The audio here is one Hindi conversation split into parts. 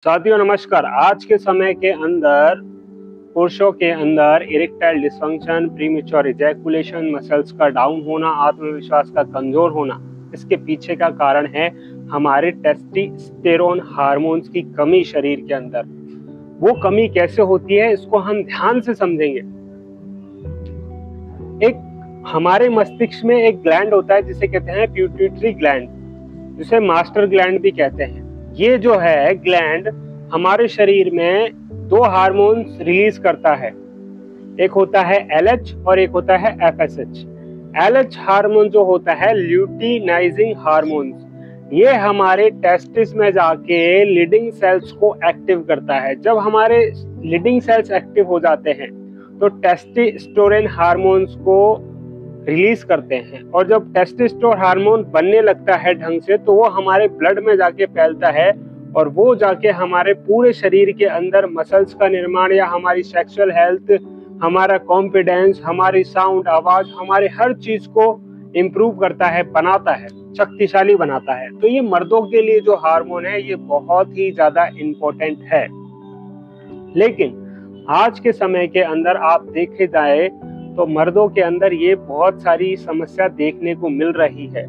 साथियों नमस्कार। आज के समय के अंदर पुरुषों के अंदर erectile dysfunction, premature ejaculation, muscles का डाउन होना, आत्मविश्वास का कमजोर होना, इसके पीछे का कारण है हमारे टेस्टोस्टेरोन हार्मोन्स की कमी शरीर के अंदर। वो कमी कैसे होती है इसको हम ध्यान से समझेंगे। एक हमारे मस्तिष्क में एक ग्लैंड होता है जिसे कहते हैं पिट्यूटरी ग्लैंड, जिसे मास्टर ग्लैंड भी कहते हैं। ये जो है ग्लैंड हमारे शरीर में दो हार्मोन्स रिलीज करता है, एक होता है LH और एक होता है FSH। LH हार्मोन जो होता है ल्यूटिनाइजिंग हार्मोन्स, ये हमारे टेस्टिस में जाके लीडिंग सेल्स को एक्टिव करता है। जब हमारे लीडिंग सेल्स एक्टिव हो जाते हैं तो टेस्टोस्टेरोन हार्मोन्स को रिलीज करते हैं, और जब टेस्टोस्टेरोन हार्मोन बनने लगता है ढंग से तो वो हमारे ब्लड में जाके फैलता है, और वो जाके हमारे पूरे शरीर के अंदर मसल्स का निर्माण या हमारी सेक्सुअल हेल्थ, हमारा कॉन्फिडेंस, हमारी साउंड आवाज, हमारे हर चीज को इम्प्रूव करता है, बनाता है, शक्तिशाली बनाता है। तो ये मर्दों के लिए जो हार्मोन है ये बहुत ही ज्यादा इम्पोर्टेंट है। लेकिन आज के समय के अंदर आप देखे जाए तो मर्दों के अंदर ये बहुत सारी समस्या देखने को मिल रही है,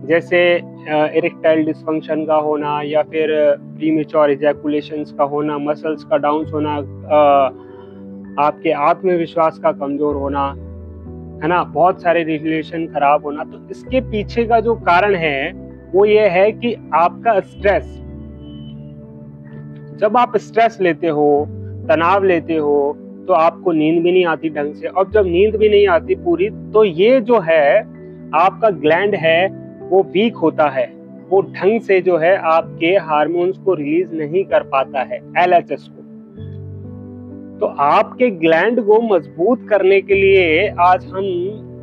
जैसे इरेक्टाइल डिसफंक्शन का होना, या फिर प्रीमेच्योर इजैकुलेशंस का होना, मसल्स का डाउन होना, आपके आत्मविश्वास का कमजोर होना, है ना, बहुत सारे रिलेशन खराब होना। तो इसके पीछे का जो कारण है वो ये है कि आपका स्ट्रेस। जब आप स्ट्रेस लेते हो, तनाव लेते हो, तो आपको नींद भी नहीं आती ढंग से, और जब नींद भी नहीं आती पूरी तो ये जो है आपका ग्लैंड है वो वीक होता है, वो ढंग से जो है आपके हार्मोन्स को रिलीज नहीं कर पाता है, LHS को। तो आपके ग्लैंड को मजबूत करने के लिए आज हम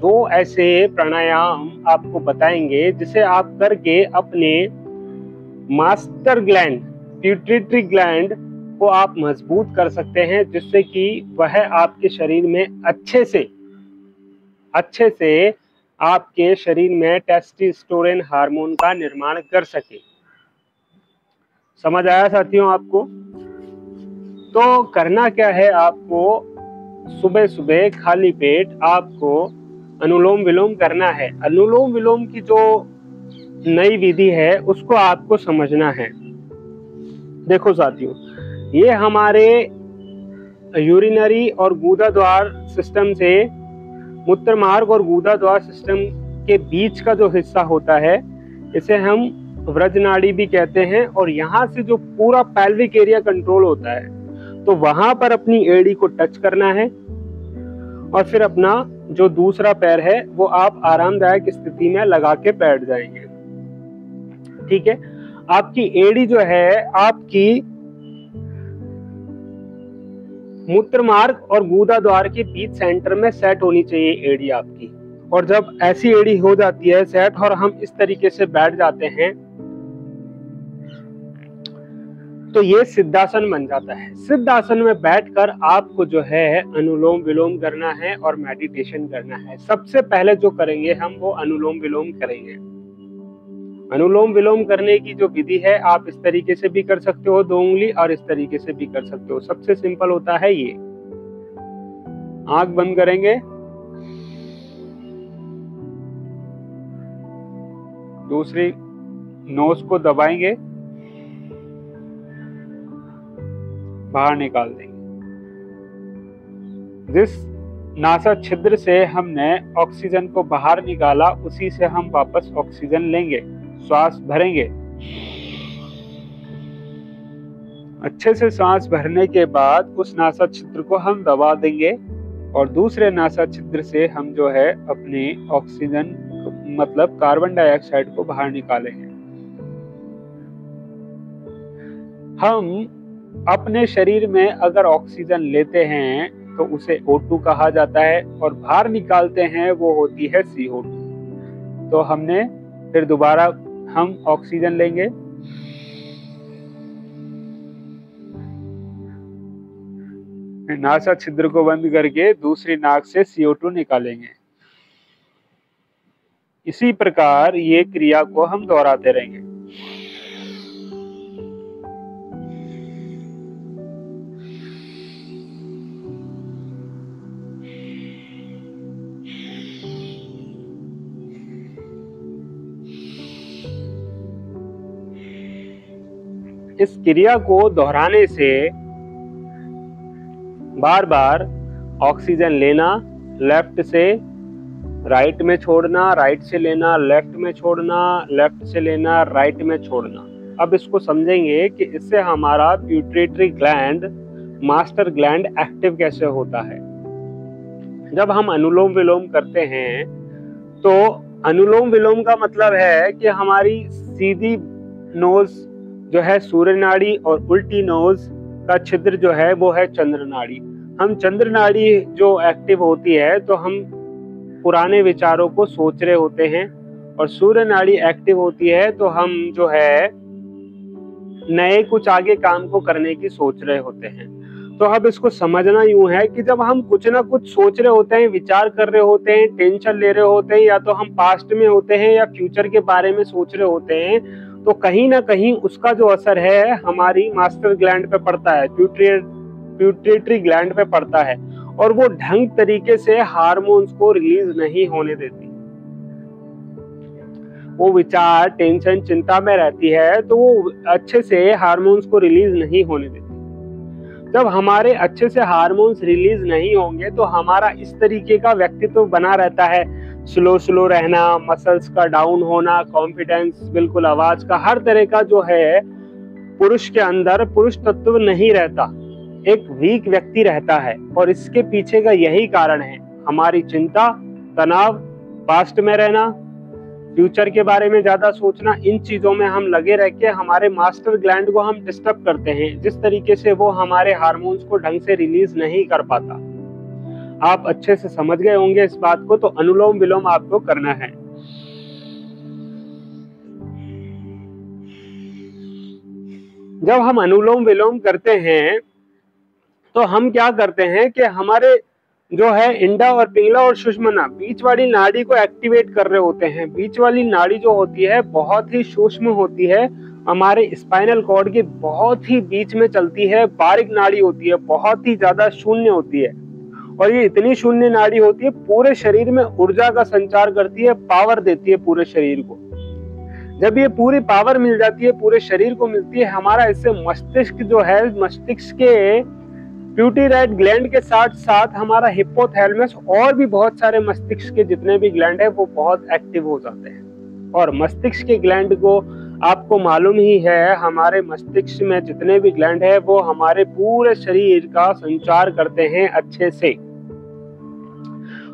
दो ऐसे प्राणायाम आपको बताएंगे जिसे आप करके अपने मास्टर ग्लैंड, पिट्यूटरी ग्लैंड को आप मजबूत कर सकते हैं, जिससे कि वह आपके शरीर में अच्छे से आपके शरीर में टेस्टोस्टेरोन हार्मोन का निर्माण कर सके। समझ आया साथियों आपको? तो करना क्या है, आपको सुबह सुबह खाली पेट आपको अनुलोम विलोम करना है। अनुलोम विलोम की जो नई विधि है उसको आपको समझना है। देखो साथियों, ये हमारे यूरिनरी और गुदा द्वार सिस्टम से, मूत्र मार्ग और गुदा द्वार सिस्टम के बीच का जो हिस्सा होता है इसे हम व्रज नाड़ी भी कहते हैं, और यहाँ से जो पूरा पैल्विक एरिया कंट्रोल होता है, तो वहां पर अपनी एड़ी को टच करना है, और फिर अपना जो दूसरा पैर है वो आप आरामदायक स्थिति में लगा के बैठ जाएंगे। ठीक है, आपकी एड़ी जो है आपकी मूत्र मार्ग और गुदा द्वार के बीच सेंटर में सेट होनी चाहिए एड़ी आपकी। और जब ऐसी एड़ी हो जाती है सेट और हम इस तरीके से बैठ जाते हैं तो ये सिद्धासन बन जाता है। सिद्धासन में बैठकर आपको जो है अनुलोम विलोम करना है और मेडिटेशन करना है। सबसे पहले जो करेंगे हम वो अनुलोम विलोम करेंगे। अनुलोम विलोम करने की जो विधि है आप इस तरीके से भी कर सकते हो, 2 उंगली, और इस तरीके से भी कर सकते हो। सबसे सिंपल होता है ये। आंख बंद करेंगे, दूसरी नोज को दबाएंगे, बाहर निकाल देंगे। जिस नासा छिद्र से हमने ऑक्सीजन को बाहर निकाला उसी से हम वापस ऑक्सीजन लेंगे। श्वास भरेंगे, अच्छे से सांस भरने के बाद उस नासा छिद्र को हम दबा देंगे, और दूसरे नासा छिद्र से हम जो है अपने ऑक्सीजन मतलब कार्बन डाइऑक्साइड को बाहर निकालेंगे। हम अपने शरीर में अगर ऑक्सीजन लेते हैं तो उसे O2 कहा जाता है, और बाहर निकालते हैं वो होती है CO2। तो हमने फिर दोबारा हम ऑक्सीजन लेंगे, नासा छिद्र को बंद करके दूसरी नाक से CO2 निकालेंगे। इसी प्रकार ये क्रिया को हम दोहराते रहेंगे। इस क्रिया को दोहराने से बार बार ऑक्सीजन लेना, लेफ्ट से राइट में छोड़ना, राइट से लेना, लेफ्ट में छोड़ना, लेफ्ट से लेना, राइट में छोड़ना। अब इसको समझेंगे कि इससे हमारा pituitary gland, master gland active कैसे होता है। जब हम अनुलोम विलोम करते हैं तो अनुलोम विलोम का मतलब है कि हमारी सीधी नोज जो है सूर्य नाड़ी और उल्टी नोज का छिद्र जो है वो है चंद्र नाड़ी। हम चंद्र नाड़ी जो एक्टिव होती है तो हम पुराने विचारों को सोच रहे होते हैं, और सूर्य नाड़ी एक्टिव होती है तो हम जो है नए कुछ आगे काम को करने की सोच रहे होते हैं। तो अब इसको समझना यूं है कि जब हम कुछ ना कुछ सोच रहे होते हैं, विचार कर रहे होते हैं, टेंशन ले रहे होते हैं, या तो हम पास्ट में होते हैं या फ्यूचर के बारे में सोच रहे होते हैं, तो कहीं ना कहीं उसका जो असर है हमारी मास्टर ग्लैंड पे पड़ता है, पिट्यूटरी ग्लैंड पे पड़ता है, और वो ढंग तरीके से हार्मोन्स को रिलीज नहीं होने देती। वो विचार, टेंशन, चिंता में रहती है तो वो अच्छे से हार्मोन्स को रिलीज नहीं होने देती। जब हमारे अच्छे से हार्मोन्स रिलीज नहीं होंगे तो हमारा इस तरीके का व्यक्तित्व बना रहता है, स्लो रहना, मसल्स का डाउन होना, कॉन्फिडेंस, बिल्कुल आवाज का हर तरह का जो है पुरुष के अंदर पुरुष तत्व नहीं रहता, एक वीक व्यक्ति रहता है। और इसके पीछे का यही कारण है, हमारी चिंता, तनाव, पास्ट में रहना, फ्यूचर के बारे में ज्यादा सोचना। इन चीजों में हम लगे रह के हमारे मास्टर ग्लैंड को हम डिस्टर्ब करते हैं, जिस तरीके से वो हमारे हार्मोन्स को ढंग से रिलीज नहीं कर पाता। आप अच्छे से समझ गए होंगे इस बात को। तो अनुलोम विलोम आपको करना है। जब हम अनुलोम विलोम करते हैं तो हम क्या करते हैं कि हमारे जो है इंडा और पिंगला और सुषुम्ना, बीच वाली नाड़ी को एक्टिवेट कर रहे होते हैं। बीच वाली नाड़ी जो होती है बहुत ही सूक्ष्म होती है, हमारे स्पाइनल कॉर्ड के बहुत ही बीच में चलती है, बारीक नाड़ी होती है, बहुत ही ज्यादा शून्य होती है, और ये इतनी शून्य नाड़ी होती है पूरे शरीर में ऊर्जा का संचार करती है, पावर देती है पूरे शरीर को। जब ये पूरी पावर मिल जाती है, पूरे शरीर को मिलती है, हमारा इससे मस्तिष्क जो है, मस्तिष्क के पिट्यूटरी ग्लैंड के साथ साथ हमारा हिप्पोथैलेमस और भी बहुत सारे मस्तिष्क के जितने भी ग्लैंड है वो बहुत एक्टिव हो जाते हैं। और मस्तिष्क के ग्लैंड को आपको मालूम ही है, हमारे मस्तिष्क में जितने भी ग्लैंड है वो हमारे पूरे शरीर का संचार करते हैं अच्छे से।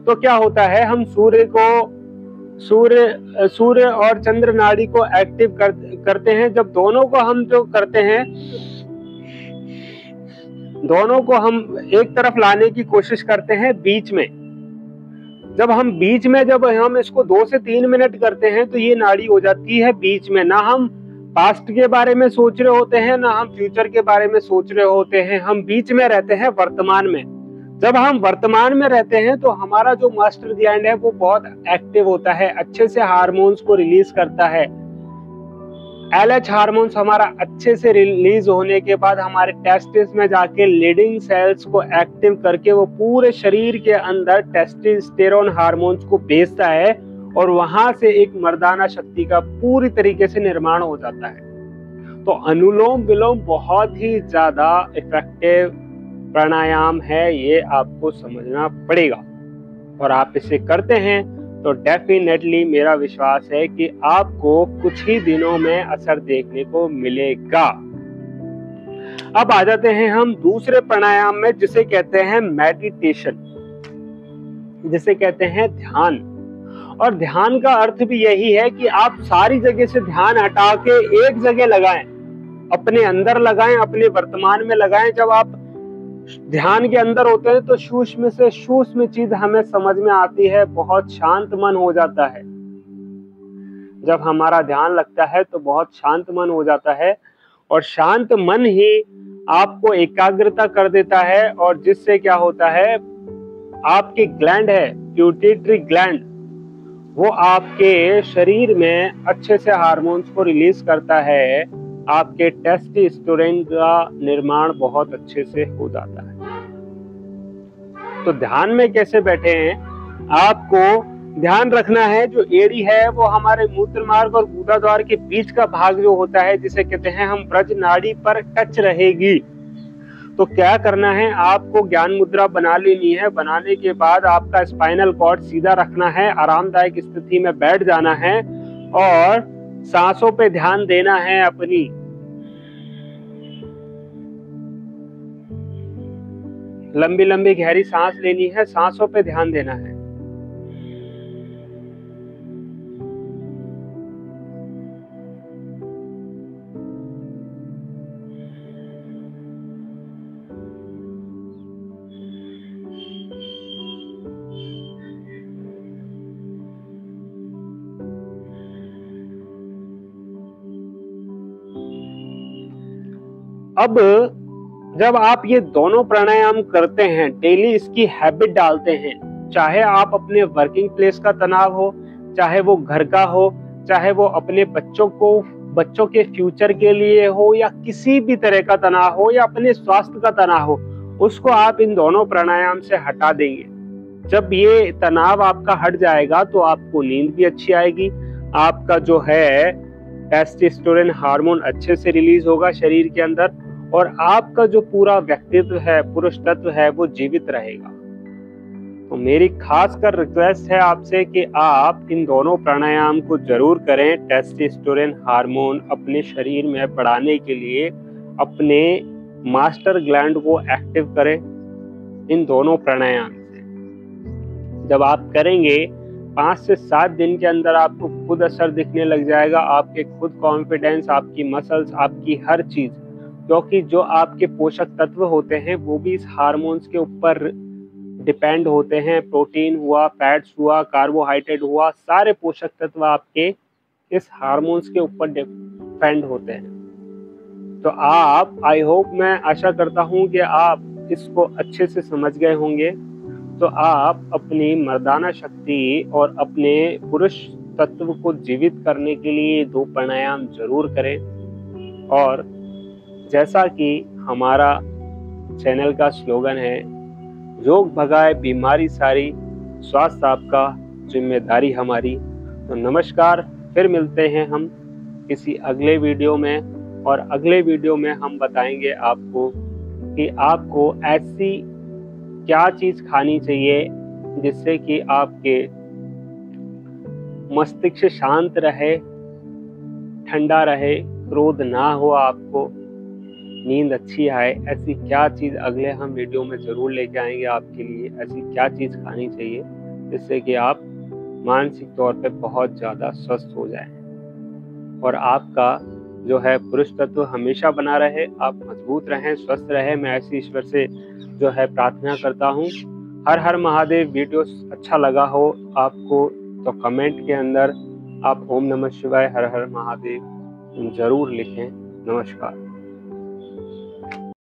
तो क्या होता है, हम सूर्य और चंद्र नाड़ी को एक्टिव करते हैं। जब दोनों को हम जो करते हैं, दोनों को हम एक तरफ लाने की कोशिश करते हैं बीच में। जब हम इसको 2 से 3 मिनट करते हैं तो ये नाड़ी हो जाती है बीच में। ना हम पास्ट के बारे में सोच रहे होते हैं, ना हम फ्यूचर के बारे में सोच रहे होते हैं, हम बीच में रहते हैं, वर्तमान में। जब हम वर्तमान में रहते हैं तो हमारा जो मास्टर ग्लैंड है वो बहुत एक्टिव होता है, अच्छे से हार्मोन्स को रिलीज करता है। LH हार्मोन्स हमारा अच्छे से रिलीज होने के बाद हमारे टेस्टिस में जाके लीडिंग सेल्स को एक्टिव करके वो पूरे शरीर के अंदर टेस्टोस्टेरोन हार्मोन्स को भेजता है, और वहां से एक मर्दाना शक्ति का पूरी तरीके से निर्माण हो जाता है। तो अनुलोम विलोम बहुत ही ज्यादा इफेक्टिव प्राणायाम है, ये आपको समझना पड़ेगा। और आप इसे करते हैं तो डेफिनेटली मेरा विश्वास है कि आपको कुछ ही दिनों में असर देखने को मिलेगा। अब आ जाते हैं हम दूसरे प्राणायाम में, जिसे कहते हैं मेडिटेशन, जिसे कहते हैं ध्यान। और ध्यान का अर्थ भी यही है कि आप सारी जगह से ध्यान हटा के एक जगह लगाएं, अपने अंदर लगाएं, अपने वर्तमान में लगाएं। जब आप ध्यान के अंदर होते हैं तो सूक्ष्म से सूक्ष्म चीज हमें समझ में आती है, बहुत शांत मन हो जाता है। जब हमारा ध्यान लगता है तो बहुत शांत मन हो जाता है, और शांत मन ही आपको एकाग्रता कर देता है, और जिससे क्या होता है, आपके ग्लैंड है पिट्यूटरी ग्लैंड, वो आपके शरीर में अच्छे से हार्मोन्स को रिलीज करता है, आपके टेस्टोस्टेरोन का निर्माण बहुत अच्छे से हो जाता है। तो ध्यान में कैसे बैठे हैं, आपको ध्यान रखना है जो एड़ी है वो हमारे मूत्र मार्ग और गुदा द्वार के बीच का भाग जो होता है, जिसे कहते हैं हम ब्रज नाड़ी पर टच रहेगी। तो क्या करना है, आपको ज्ञान मुद्रा बना लेनी है। बनाने के बाद आपका स्पाइनल कॉर्ड सीधा रखना है, आरामदायक स्थिति में बैठ जाना है और सांसों पे ध्यान देना है अपनी। लंबी लंबी गहरी सांस लेनी है, सांसों पे ध्यान देना है। अब जब आप ये दोनों प्राणायाम करते हैं, डेली इसकी हैबिट डालते हैं, चाहे आप अपने वर्किंग प्लेस का तनाव हो, चाहे वो घर का हो, चाहे वो अपने बच्चों के फ्यूचर के लिए हो, या किसी भी तरह का तनाव हो, या अपने स्वास्थ्य का तनाव हो, उसको आप इन दोनों प्राणायाम से हटा देंगे। जब ये तनाव आपका हट जाएगा तो आपको नींद भी अच्छी आएगी, आपका जो है टेस्टोस्टेरोन हार्मोन अच्छे से रिलीज होगा शरीर के अंदर, और आपका जो पूरा व्यक्तित्व है, पुरुष तत्व है, वो जीवित रहेगा। तो मेरी खासकर रिक्वेस्ट है आपसे कि आप इन दोनों प्राणायाम को जरूर करें। टेस्टोस्टेरोन हार्मोन अपने शरीर में बढ़ाने के लिए अपने मास्टर ग्लैंड को एक्टिव करें इन दोनों प्राणायाम से। जब आप करेंगे 5 से 7 दिन के अंदर आपको खुद असर दिखने लग जाएगा, आपके खुद कॉन्फिडेंस, आपकी मसल्स, आपकी हर चीज, क्योंकि जो आपके पोषक तत्व होते हैं वो भी इस हार्मोन्स के ऊपर डिपेंड होते हैं। प्रोटीन हुआ, फैट्स हुआ, कार्बोहाइड्रेट हुआ, सारे पोषक तत्व आपके इस हार्मोन्स के ऊपर डिपेंड होते हैं। तो आप, आई होप, मैं आशा करता हूं कि आप इसको अच्छे से समझ गए होंगे। तो आप अपनी मर्दाना शक्ति और अपने पुरुष तत्व को जीवित करने के लिए 2 प्राणायाम जरूर करें। और जैसा कि हमारा चैनल का स्लोगन है, योग भगाए बीमारी सारी, स्वास्थ्य आपका, जिम्मेदारी हमारी। तो नमस्कार, फिर मिलते हैं हम किसी अगले वीडियो में, और अगले वीडियो में हम बताएंगे आपको कि आपको ऐसी क्या चीज खानी चाहिए जिससे कि आपके मस्तिष्क शांत रहे, ठंडा रहे, क्रोध ना हो, आपको नींद अच्छी आए। ऐसी क्या चीज अगले हम वीडियो में जरूर लेके आएंगे आपके लिए। ऐसी क्या चीज खानी चाहिए जिससे कि आप मानसिक तौर पे बहुत ज्यादा स्वस्थ हो जाएं और आपका जो है पुरुष तत्व हमेशा बना रहे, आप मजबूत रहें, स्वस्थ रहें। मैं ऐसी ईश्वर से जो है प्रार्थना करता हूँ। हर हर महादेव। वीडियो अच्छा लगा हो आपको तो कमेंट के अंदर आप ओम नमः शिवाय, हर हर महादेव जरूर लिखें। नमस्कार।